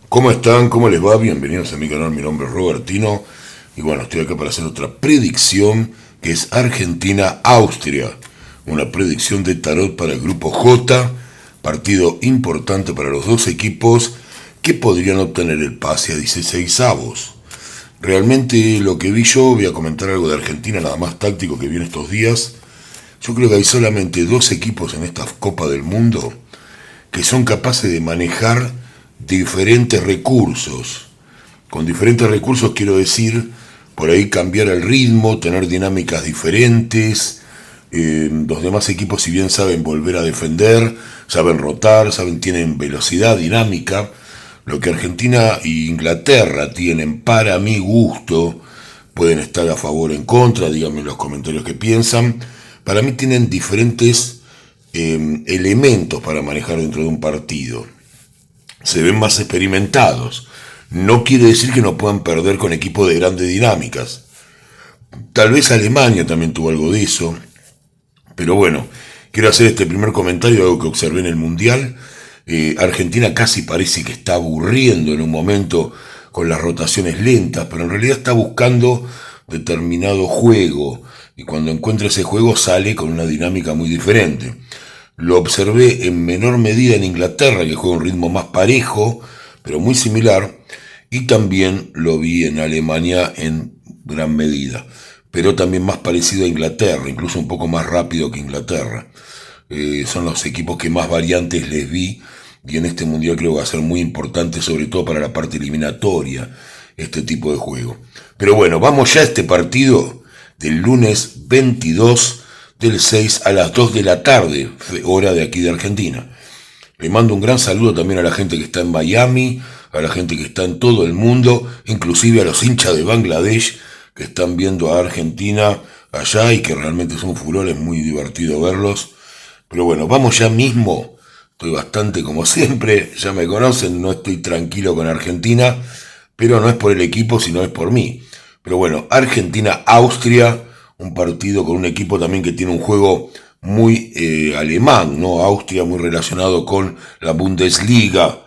¿Cómo están? ¿Cómo les va? Bienvenidos a mi canal, mi nombre es Robertino y bueno, estoy acá para hacer otra predicción que es Argentina-Austria, una predicción de tarot para el grupo J, partido importante para los dos equipos que podrían obtener el pase a 16avos. Realmente lo que vi yo, voy a comentar algo de Argentina, nada más táctico que vi en estos días. Yo creo que hay solamente dos equipos en esta Copa del Mundo que son capaces de manejar diferentes recursos. Con diferentes recursos quiero decir, por ahí cambiar el ritmo, tener dinámicas diferentes. Los demás equipos, si bien saben volver a defender, saben rotar, tienen velocidad, dinámica. Lo que Argentina e Inglaterra tienen, para mi gusto, pueden estar a favor o en contra, díganme en los comentarios qué piensan. Para mí tienen diferentes elementos para manejar dentro de un partido. Se ven más experimentados. No quiere decir que no puedan perder con equipos de grandes dinámicas. Tal vez Alemania también tuvo algo de eso. Pero bueno, quiero hacer este primer comentario, algo que observé en el Mundial. Argentina casi parece que está aburriendo en un momento con las rotaciones lentas, pero en realidad está buscando determinado juego. Y cuando encuentra ese juego sale con una dinámica muy diferente. Lo observé en menor medida en Inglaterra, que juega un ritmo más parejo, pero muy similar, y también lo vi en Alemania en gran medida, pero también más parecido a Inglaterra, incluso un poco más rápido que Inglaterra. Son los equipos que más variantes les vi, y en este mundial creo que va a ser muy importante, sobre todo para la parte eliminatoria, este tipo de juego. Pero bueno, vamos ya a este partido del lunes 22 del 6 a las 2 de la tarde, hora de aquí de Argentina. Le mando un gran saludo también a la gente que está en Miami, a la gente que está en todo el mundo, inclusive a los hinchas de Bangladesh que están viendo a Argentina allá y que realmente es un furor, es muy divertido verlos. Pero bueno, vamos ya mismo. Estoy bastante como siempre, ya me conocen, no estoy tranquilo con Argentina, pero no es por el equipo, sino es por mí. Pero bueno, Argentina-Austria, un partido con un equipo también que tiene un juego muy alemán, ¿no? Austria muy relacionado con la Bundesliga.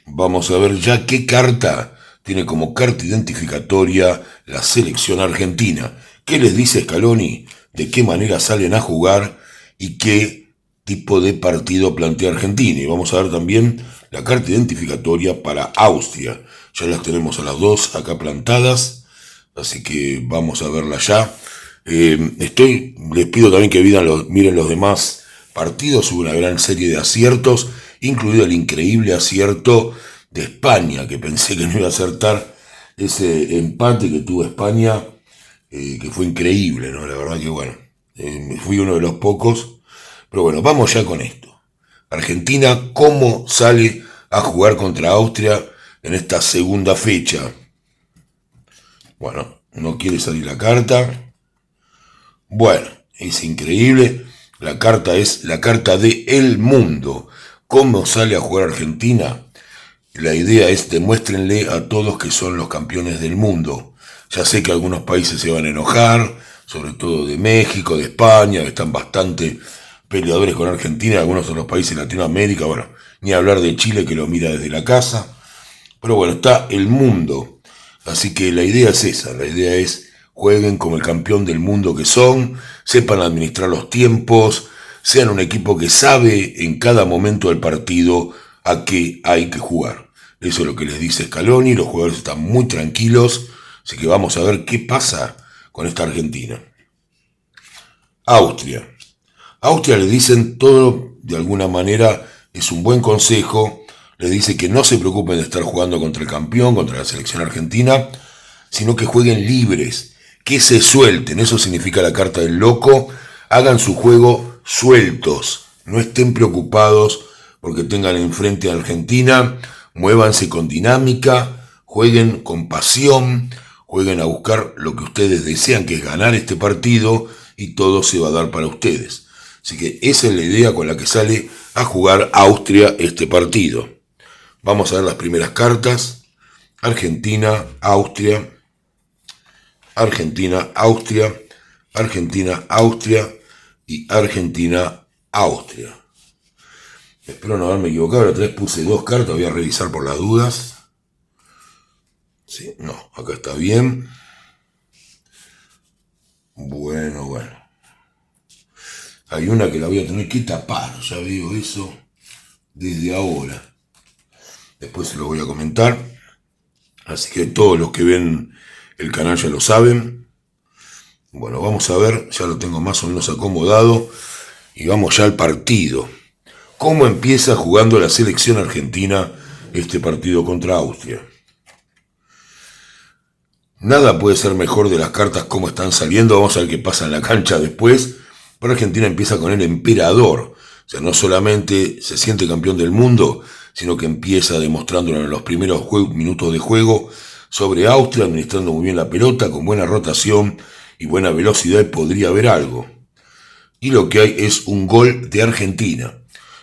Vamos a ver ya qué carta tiene como carta identificatoria la selección argentina. ¿Qué les dice Scaloni? ¿De qué manera salen a jugar? ¿Y qué tipo de partido plantea Argentina? Y vamos a ver también la carta identificatoria para Austria. Ya las tenemos a las dos acá plantadas, así que vamos a verla ya. Les pido también que miren los demás partidos. Hubo una gran serie de aciertos, incluido el increíble acierto de España, que pensé que no iba a acertar ese empate que tuvo España, que fue increíble, ¿no? La verdad que bueno, fui uno de los pocos. Pero bueno, vamos ya con esto. Argentina, ¿cómo sale a jugar contra Austria en esta segunda fecha? Bueno, no quiere salir la carta. Bueno, es increíble. La carta es la carta de El Mundo. ¿Cómo sale a jugar Argentina? La idea es demuéstrenle a todos que son los campeones del mundo. Ya sé que algunos países se van a enojar, sobre todo de México, de España, que están bastante peleadores con Argentina, algunos de los países de Latinoamérica, bueno, ni hablar de Chile que lo mira desde la casa. Pero bueno, está El Mundo. Así que la idea es esa, la idea es jueguen como el campeón del mundo que son, sepan administrar los tiempos, sean un equipo que sabe en cada momento del partido a qué hay que jugar. Eso es lo que les dice Scaloni, los jugadores están muy tranquilos, así que vamos a ver qué pasa con esta Argentina. Austria. Austria le dicen todo, de alguna manera, es un buen consejo, le dice que no se preocupen de estar jugando contra el campeón, contra la selección argentina, sino que jueguen libres, que se suelten, eso significa la carta del loco, hagan su juego sueltos, no estén preocupados porque tengan enfrente a Argentina, muévanse con dinámica, jueguen con pasión, jueguen a buscar lo que ustedes desean, que es ganar este partido, y todo se va a dar para ustedes. Así que esa es la idea con la que sale a jugar Austria este partido. Vamos a ver las primeras cartas. Argentina, Austria, Argentina, Austria, Argentina, Austria y Argentina, Austria. Espero no haberme equivocado, la otra vez puse dos cartas, voy a revisar por las dudas. Sí, no, acá está bien. Bueno. Hay una que la voy a tener que tapar, ya veo eso desde ahora. Después se lo voy a comentar. Así que todos los que ven el canal ya lo saben. Bueno, vamos a ver, ya lo tengo más o menos acomodado. Y vamos ya al partido. ¿Cómo empieza jugando la selección argentina este partido contra Austria? Nada puede ser mejor de las cartas como están saliendo. Vamos a ver qué pasa en la cancha después. Pero Argentina empieza con el emperador. O sea, no solamente se siente campeón del mundo, sino que empieza demostrándolo en los primeros minutos de juego sobre Austria, administrando muy bien la pelota, con buena rotación y buena velocidad, podría haber algo. Y lo que hay es un gol de Argentina.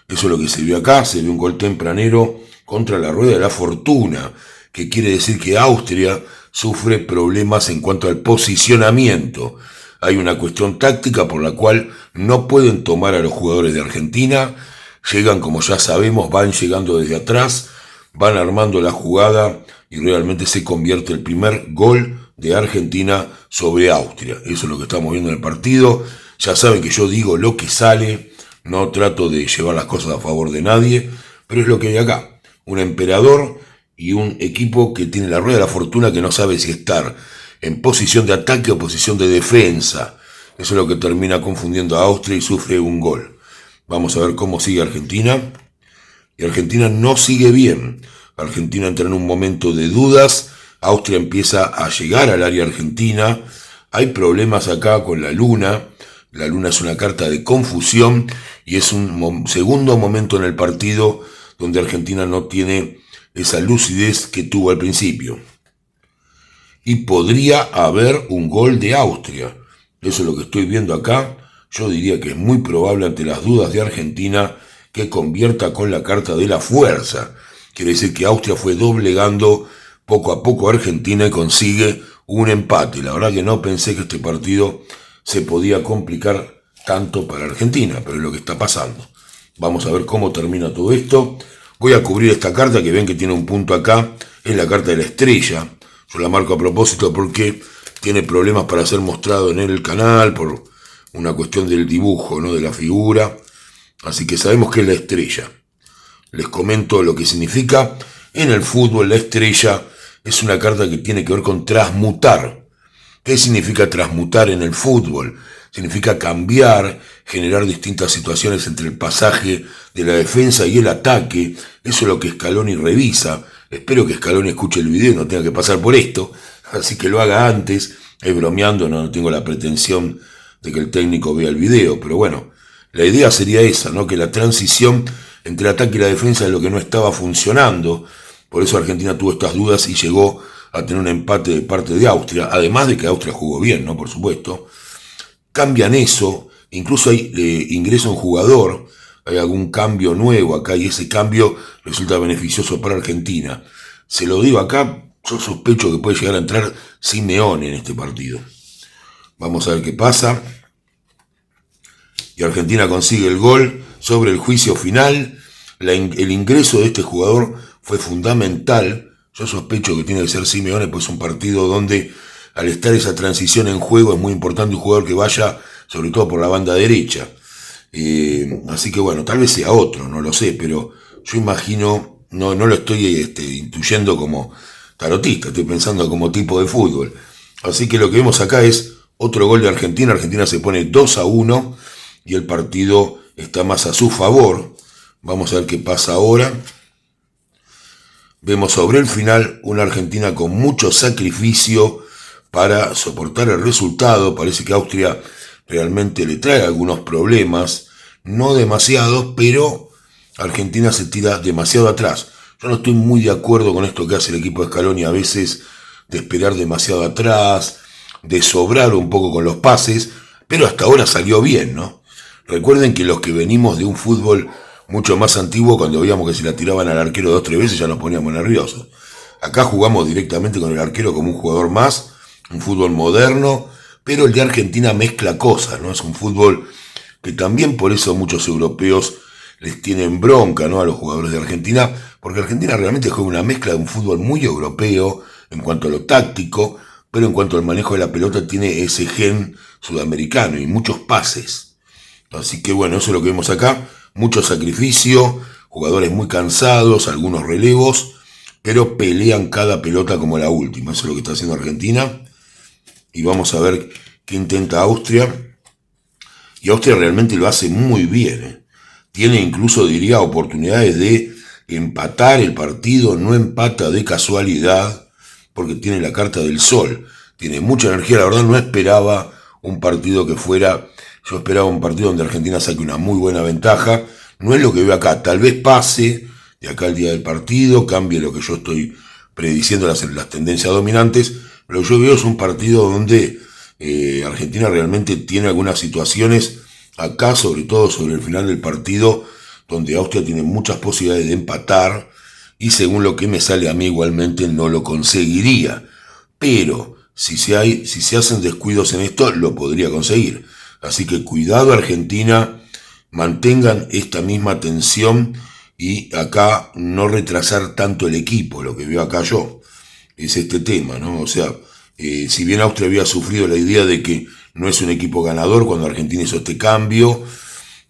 Eso es lo que se vio acá, se vio un gol tempranero contra la rueda de la fortuna, que quiere decir que Austria sufre problemas en cuanto al posicionamiento. Hay una cuestión táctica por la cual no pueden tomar a los jugadores de Argentina, llegan, como ya sabemos, van llegando desde atrás, van armando la jugada y realmente se convierte el primer gol de Argentina sobre Austria. Eso es lo que estamos viendo en el partido. Ya saben que yo digo lo que sale, no trato de llevar las cosas a favor de nadie, pero es lo que hay acá. Un emperador y un equipo que tiene la rueda de la fortuna, que no sabe si estar en posición de ataque o posición de defensa. Eso es lo que termina confundiendo a Austria y sufre un gol. Vamos a ver cómo sigue Argentina. Y Argentina no sigue bien. Argentina entra en un momento de dudas. Austria empieza a llegar al área argentina. Hay problemas acá con la luna. La luna es una carta de confusión y es un segundo momento en el partido donde Argentina no tiene esa lucidez que tuvo al principio. Y podría haber un gol de Austria. Eso es lo que estoy viendo acá. Yo diría que es muy probable, ante las dudas de Argentina, que convierta con la carta de la fuerza. Quiere decir que Austria fue doblegando poco a poco a Argentina y consigue un empate. La verdad que no pensé que este partido se podía complicar tanto para Argentina, pero es lo que está pasando. Vamos a ver cómo termina todo esto. Voy a cubrir esta carta que ven que tiene un punto acá. Es la carta de la estrella. Yo la marco a propósito porque tiene problemas para ser mostrado en el canal por una cuestión del dibujo, ¿no? De la figura. Así que sabemos que es la estrella. Les comento lo que significa. En el fútbol, la estrella es una carta que tiene que ver con transmutar. ¿Qué significa transmutar en el fútbol? Significa cambiar, generar distintas situaciones entre el pasaje de la defensa y el ataque. Eso es lo que Scaloni revisa. Espero que Scaloni escuche el video y no tenga que pasar por esto. Así que lo haga antes. Es bromeando, no tengo la pretensión de que el técnico vea el video. Pero bueno, la idea sería esa, ¿no? Que la transición entre el ataque y la defensa es lo que no estaba funcionando. Por eso Argentina tuvo estas dudas y llegó a tener un empate de parte de Austria. Además de que Austria jugó bien, ¿no? Por supuesto. Cambian eso, incluso hay ingresa un jugador, hay algún cambio nuevo acá y ese cambio resulta beneficioso para Argentina. Se lo digo acá, yo sospecho que puede llegar a entrar Simeone en este partido. Vamos a ver qué pasa. Y Argentina consigue el gol sobre el juicio final. El ingreso de este jugador fue fundamental. Yo sospecho que tiene que ser Simeone, pues es un partido donde al estar esa transición en juego es muy importante un jugador que vaya sobre todo por la banda derecha. Así que bueno, tal vez sea otro, no lo sé, pero yo imagino, no lo estoy intuyendo como tarotista, estoy pensando como tipo de fútbol. Así que lo que vemos acá es otro gol de Argentina. Argentina se pone 2-1 y el partido está más a su favor. Vamos a ver qué pasa ahora. Vemos sobre el final una Argentina con mucho sacrificio para soportar el resultado. Parece que Austria realmente le trae algunos problemas, no demasiados, pero Argentina se tira demasiado atrás. Yo no estoy muy de acuerdo con esto que hace el equipo de Scaloni a veces, de esperar demasiado atrás, de sobrar un poco con los pases, pero hasta ahora salió bien, ¿no? Recuerden que los que venimos de un fútbol mucho más antiguo, cuando veíamos que se la tiraban al arquero 2 o 3 veces ya nos poníamos nerviosos. Acá jugamos directamente con el arquero como un jugador más, un fútbol moderno, pero el de Argentina mezcla cosas, ¿no? Es un fútbol que también por eso muchos europeos les tienen bronca, ¿no? A los jugadores de Argentina, porque Argentina realmente juega una mezcla de un fútbol muy europeo, en cuanto a lo táctico, pero en cuanto al manejo de la pelota tiene ese gen sudamericano y muchos pases. Así que bueno, eso es lo que vemos acá, mucho sacrificio, jugadores muy cansados, algunos relevos, pero pelean cada pelota como la última. Eso es lo que está haciendo Argentina. Y vamos a ver qué intenta Austria. Y Austria realmente lo hace muy bien, ¿eh? Tiene incluso, diría, oportunidades de empatar el partido, no empata de casualidad, porque tiene la carta del sol. Tiene mucha energía, la verdad no esperaba un partido que fuera... Yo esperaba un partido donde Argentina saque una muy buena ventaja. No es lo que veo acá. Tal vez pase de acá al día del partido, cambie lo que yo estoy prediciendo, las tendencias dominantes. Pero yo veo es un partido donde Argentina realmente tiene algunas situaciones acá, sobre todo sobre el final del partido, donde Austria tiene muchas posibilidades de empatar y según lo que me sale a mí igualmente no lo conseguiría. Pero si se hacen descuidos en esto, lo podría conseguir. Así que cuidado Argentina, mantengan esta misma tensión y acá no retrasar tanto el equipo. Lo que veo acá yo es este tema, ¿no? O sea, si bien Austria había sufrido la idea de que no es un equipo ganador cuando Argentina hizo este cambio,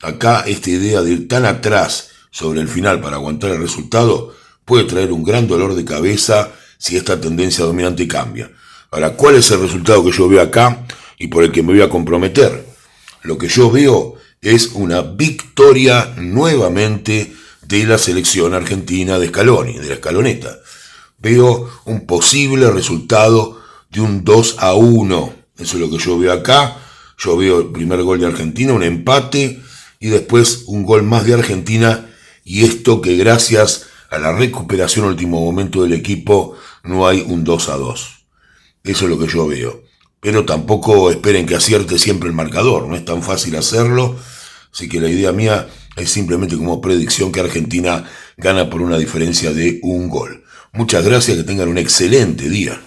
acá esta idea de ir tan atrás sobre el final para aguantar el resultado puede traer un gran dolor de cabeza si esta tendencia dominante cambia. Ahora, ¿cuál es el resultado que yo veo acá y por el que me voy a comprometer? Lo que yo veo es una victoria nuevamente de la selección argentina de Scaloni, de la Scaloneta. Veo un posible resultado de un 2-1. Eso es lo que yo veo acá. Yo veo el primer gol de Argentina, un empate, y después un gol más de Argentina, y esto que gracias a la recuperación último momento del equipo no hay un 2-2. Eso es lo que yo veo. Pero tampoco esperen que acierte siempre el marcador, no es tan fácil hacerlo. Así que la idea mía es simplemente como predicción que Argentina gana por una diferencia de un gol. Muchas gracias, que tengan un excelente día.